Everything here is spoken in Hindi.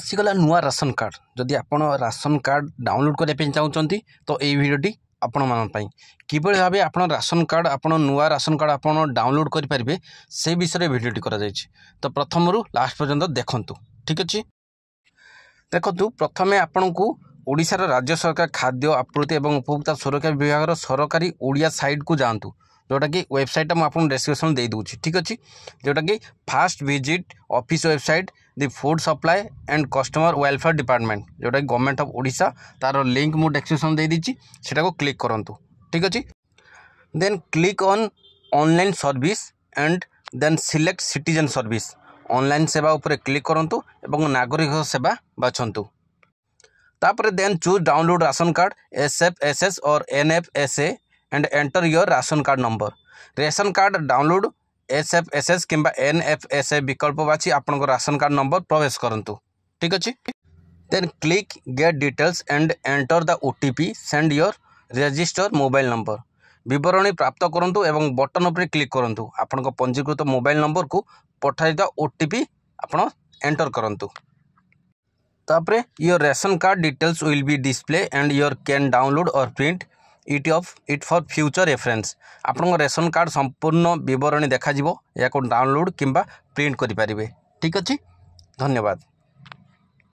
आसीगला नुआ राशन कार्ड जदि आपण राशन कार्ड डाउनलोड करने चाहते तो ये वीडियोटी आपण मानी किभली भाव आप राशन कार्ड आप नुआ राशन कार्ड आप डाउनलोड करेंगे से विषय वीडियोटी कर तो प्रथम रू लास्ट पर्यंत देखूँ। ठीक अच्छे देखु प्रथमे आपण को ओडिशार राज्य सरकार खाद्य आपूर्ति और उपभोक्ता सुरक्षा विभाग सरकारी ओडिया साइट को जातु जोटा कि वेबसाइट मुझे डिस्क्रिप्शन दे दूँ। ठीक अच्छे जोटा कि fast visit office website the food supply and customer welfare department जोटा कि गवर्नमेंट ऑफ ओडिशा तार लिंक मुझे डिस्क्रिप्शन दे दीची सेटा को क्लिक करंतु। ठीक अच्छे then click on online service and then select citizen service online सेवा उपर क्लिक करंतु एवं नागरिक सेवा बाछंतु। तापर then choose download ration card SFSS और NFSA and enter your ration card number. Ration card download SFSS किंबा NFSA विकल्प बाछी आपन राशन कार्ड नंबर प्रवेश करंतु। ठीक अच्छे then click get details and enter the OTP send your register mobile number. विवरणी प्राप्त करंतु एवं बटन उपर क्लिक करंतु आपन पंजीकृत मोबाइल नंबर को पठाइदा OTP आपन एंटर करंतु। तापरे your ration card details will be display and your can download or print it for future reference. आपन रेशन कार्ड संपूर्ण विवरणी देखा या डाउनलोड किंबा प्रिंट करि पारिबे। ठीक अच्छे धन्यवाद।